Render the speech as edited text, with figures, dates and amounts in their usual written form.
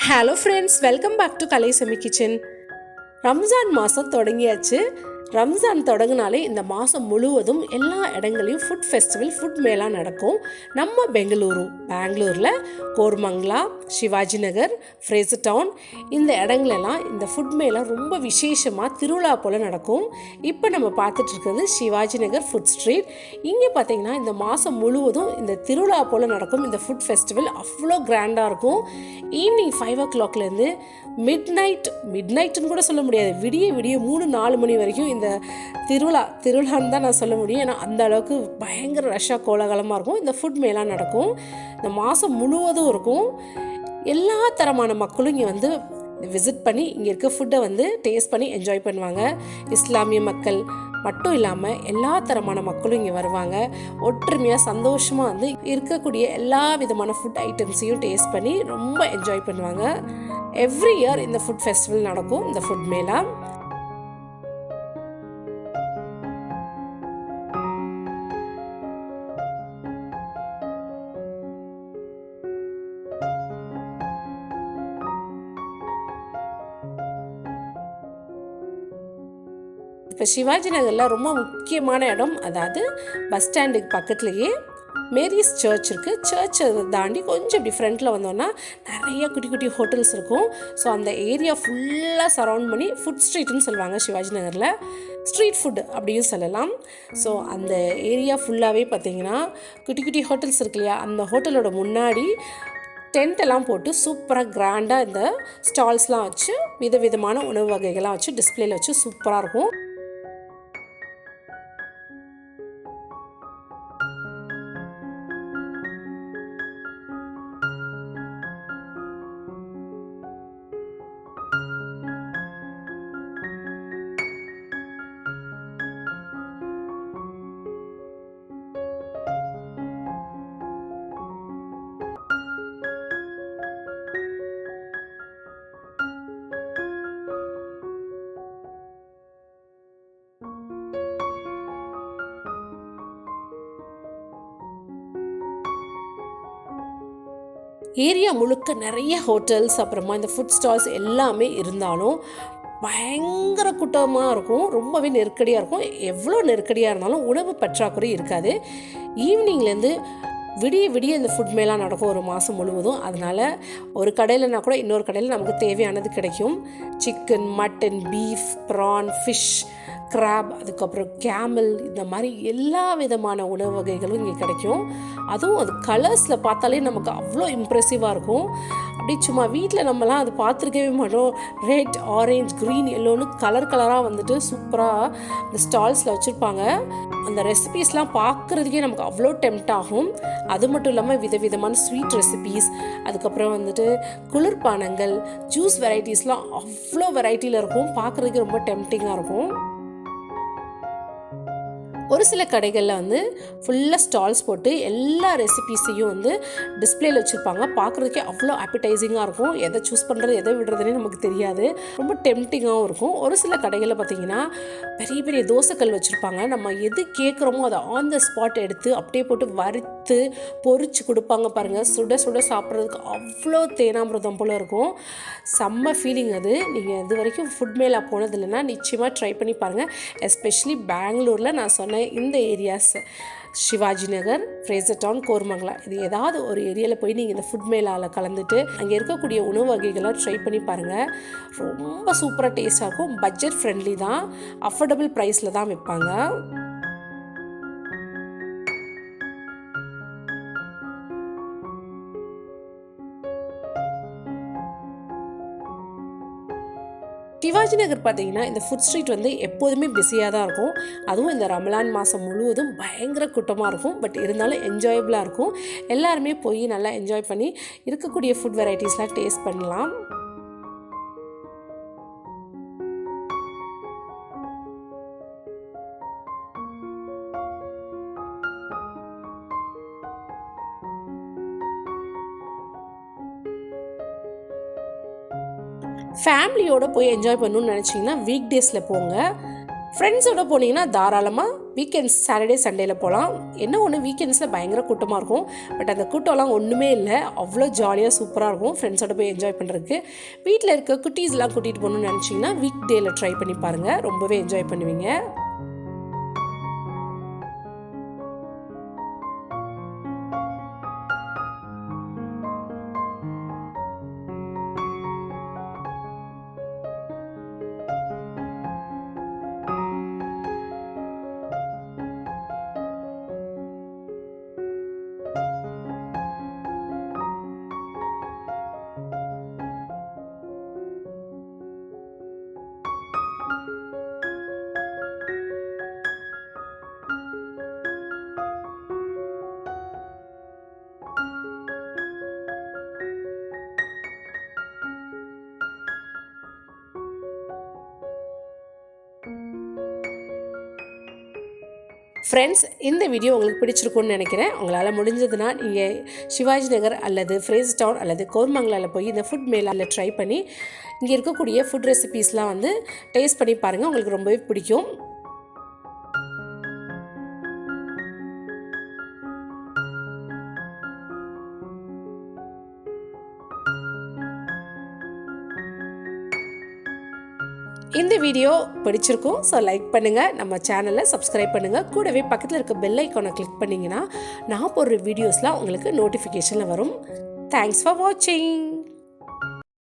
Hello friends, welcome back to Kalai செமி kitchen. Ramzan மாதம் தொடங்கியாச்சு. ரம்ஜான் தொடங்கினாலே இந்த மாதம் முழுவதும் எல்லா இடங்களையும் ஃபுட் ஃபெஸ்டிவல், ஃபுட் மேளா நடக்கும். நம்ம பெங்களூரில் கோர்மங்களா, சிவாஜி நகர், ஃப்ரேசர் டவுன் இந்த இடங்களெல்லாம் இந்த ஃபுட் மேளா ரொம்ப விசேஷமாக திருவிழா போல் நடக்கும். இப்போ நம்ம பார்த்துட்ருக்கிறது சிவாஜி நகர் ஃபுட் ஸ்ட்ரீட். இங்கே பார்த்திங்கன்னா இந்த மாதம் முழுவதும் இந்த திருவிழா போல் நடக்கும். இந்த ஃபுட் ஃபெஸ்டிவல் அவ்வளோ கிராண்டாக இருக்கும். ஈவினிங் 5 o'clockலேருந்து மிட் நைட்டுன்னு கூட சொல்ல முடியாது, விடிய 3-4 மணி வரைக்கும் இந்த திருவிழான்னு தான் நான் சொல்ல முடியும். ஏன்னா அந்த அளவுக்கு பயங்கர ரஷ்ஷாக கோலாகலமாக இருக்கும். இந்த ஃபுட் மேளா நடக்கும். இந்த மாதம் முழுவதும் இருக்கும். எல்லா தரமான மக்களும் இங்கே வந்து விசிட் பண்ணி இங்கே இருக்க ஃபுட்டை டேஸ்ட் பண்ணி என்ஜாய் பண்ணுவாங்க. இஸ்லாமிய மக்கள் மட்டும் இல்லாமல் எல்லா தரமான மக்களும் இங்கே வருவாங்க. ஒற்றுமையாக சந்தோஷமாக இருக்கக்கூடிய எல்லா விதமான ஃபுட் ஐட்டம்ஸையும் டேஸ்ட் பண்ணி ரொம்ப என்ஜாய் பண்ணுவாங்க. எவ்ரி இயர் இந்த ஃபுட் ஃபெஸ்டிவல் நடக்கும், இந்த ஃபுட் மேளா. இப்போ சிவாஜி நகரில் ரொம்ப முக்கியமான இடம், அதாவது பஸ் ஸ்டாண்டுக்கு பக்கத்துலேயே மேரிஸ் சர்ச் இருக்குது. சர்ச்சை தாண்டி கொஞ்சம் இப்படி ஃப்ரண்ட்டில் வந்தோன்னா நிறைய குட்டி குட்டி ஹோட்டல்ஸ் இருக்கும். ஸோ அந்த ஏரியா ஃபுல்லாக சரவுண்ட் பண்ணி ஃபுட் ஸ்ட்ரீட்னு சொல்லுவாங்க சிவாஜி நகரில். ஸ்ட்ரீட் ஃபுட் அப்படியும் சொல்லலாம். ஸோ அந்த ஏரியா ஃபுல்லாகவே பார்த்திங்கன்னா குட்டி குட்டி ஹோட்டல்ஸ் இருக்கு இல்லையா, அந்த ஹோட்டலோட முன்னாடி டென்ட்டெல்லாம் போட்டு சூப்பராக கிராண்டாக இந்த ஸ்டால்ஸ்லாம் வச்சு விதவிதமான உணவு வகைகள்லாம் வச்சு டிஸ்பிளேல வச்சு சூப்பராக இருக்கும். ஏரியா முழுக்க நிறைய ஹோட்டல்ஸ், அப்புறமா இந்த ஃபுட் ஸ்டால்ஸ் எல்லாமே இருந்தாலும் பயங்கர கூட்டமாக இருக்கும். ரொம்பவே நெருக்கடியாக இருக்கும். எவ்வளோ நெருக்கடியாக இருந்தாலும் உணவு பற்றாக்குறை இருக்காது. ஈவினிங்லேருந்து விடிய இந்த ஃபுட் மேலாம் நடக்கும் ஒரு மாதம் முழுவதும். அதனால் ஒரு கடையிலனா கூட இன்னொரு கடையில் நமக்கு தேவையானது கிடைக்கும். Chicken, mutton, beef, prawn, fish, crab, அதுக்கப்புறம் கேமல், இந்த மாதிரி எல்லா விதமான உணவு வகைகளும் இங்கே கிடைக்கும். அதுவும் அது கலர்ஸில் பார்த்தாலே நமக்கு அவ்வளோ இம்ப்ரெசிவாக இருக்கும். அப்படி சும்மா வீட்டில் நம்மலாம் அது பார்த்துருக்கவே மாட்டோம். ரெட், ஆரஞ்ச், க்ரீன், எல்லோன்னு கலராக சூப்பராக அந்த ஸ்டால்ஸில் வச்சுருப்பாங்க. அந்த ரெசிபீஸ்லாம் பார்க்குறதுக்கே நமக்கு அவ்வளோ டெம்ட் ஆகும். அது மட்டும் இல்லாமல் விதவிதமான ஸ்வீட் ரெசிபீஸ், அதுக்கப்புறம் குளிர்பானங்கள், ஜூஸ் வெரைட்டிஸ்லாம் அவ்வளோ வெரைட்டியில் இருக்கும். பார்க்குறதுக்கு ரொம்ப டெம்டிங்காக இருக்கும். ஒரு சில கடைகளில் ஃபுல்லாக ஸ்டால்ஸ் போட்டு எல்லா ரெசிபீஸையும் டிஸ்பிளேல வச்சுருப்பாங்க. பார்க்குறதுக்கே அவ்வளோ ஆப்பிடைசிங்காக இருக்கும். எதை சூஸ் பண்ணுறது எதை விடுறதுனே நமக்கு தெரியாது. ரொம்ப டெம்டிங்காகவும் இருக்கும். ஒரு சில கடைகளில் பார்த்திங்கன்னா பெரிய பெரிய தோசைக்கல் வச்சுருப்பாங்க. நம்ம எது கேட்குறோமோ அதை ஆன் த ஸ்பாட் எடுத்து அப்படியே போட்டு வறுத்து பொரிச்சு கொடுப்பாங்க பாருங்கள். சுட சுட சாப்பிட்றதுக்கு அவ்வளோ தேனாமிரதம் போல் இருக்கும். செம்ம ஃபீலிங் அது. நீங்கள் இது வரைக்கும் ஃபுட் மேலா போனது இல்லைன்னா நிச்சயமாக ட்ரை பண்ணி பாருங்கள். எஸ்பெஷலி பெங்களூரில் நான் சொன்ன இந்த areas, Shivaji Nagar, Fraser down, Koramangala, இது ஏதாவது ஒரு ஏரியாவில் போய் நீங்கள் இந்த ஃபுட் மேலாவில் கலந்துட்டு அங்கே இருக்கக்கூடிய உணவு வகைகளாக ட்ரை பண்ணி பாருங்கள். ரொம்ப சூப்பராக டேஸ்ட்டாக இருக்கும். பட்ஜெட் ஃப்ரெண்ட்லி தான், அஃபோர்டபுள் ப்ரைஸில் தான் விற்பாங்க. சிவாஜி நகர் பார்த்திங்கன்னா இந்த ஃபுட் ஸ்ட்ரீட் எப்போதுமே பிஸியாக தான் இருக்கும். அதுவும் இந்த ரமலான் மாதம் முழுவதும் பயங்கர கூட்டமாக இருக்கும். பட் இருந்தாலும் என்ஜாயபிளாக இருக்கும். எல்லாருமே போய் நல்லா என்ஜாய் பண்ணி இருக்கக்கூடிய ஃபுட் வெரைட்டிஸ்லாம் டேஸ்ட் பண்ணலாம். ஃபேமிலியோடு போய் என்ஜாய் பண்ணணும்னு நினச்சிங்கன்னா வீக் டேஸில் போங்க. ஃப்ரெண்ட்ஸோடு போனீங்கன்னா தாராளமாக வீக்கெண்ட்ஸ் சாட்டர்டே சண்டேயில் போகலாம். என்ன ஒன்று, வீக்கெண்ட்ஸில் பயங்கர கூட்டமாக இருக்கும். பட் அந்த கூட்டம்லாம் ஒன்றுமே இல்லை, அவ்வளோ ஜாலியாக சூப்பராக இருக்கும் ஃப்ரெண்ட்ஸோட போய் என்ஜாய் பண்ணுறதுக்கு. வீட்டில் இருக்க குட்டீஸ்லாம் கூட்டிகிட்டு போகணுன்னு நினச்சிங்கன்னா வீக் டேயில் ட்ரை பண்ணி பாருங்கள், ரொம்பவே என்ஜாய் பண்ணுவீங்க. ஃப்ரெண்ட்ஸ், இந்த வீடியோ உங்களுக்கு பிடிச்சிருக்குன்னு நினைக்கிறேன். உங்களால் முடிஞ்சதுன்னா நீங்கள் சிவாஜி நகர் அல்லது ஃப்ரேசர் டவுன் அல்லது கோர்மங்கலாவில் போய் இந்த ஃபுட் மேலாவில் ட்ரை பண்ணி இங்கே இருக்கக்கூடிய ஃபுட் ரெசிபீஸ்லாம் வந்து டேஸ்ட் பண்ணி பாருங்கள், உங்களுக்கு ரொம்பவே பிடிக்கும். இந்த வீடியோ பிடிச்சிருக்கும். ஸோ லைக் பண்ணுங்கள், நம்ம சேனலை சப்ஸ்கிரைப் பண்ணுங்கள். கூடவே பக்கத்தில் இருக்க பெல் ஐக்கானை கிளிக் பண்ணிங்கன்னா நான் போடுற வீடியோஸ்லாம் உங்களுக்கு நோட்டிஃபிகேஷனில் வரும். தேங்க்ஸ் ஃபார் வாட்சிங்.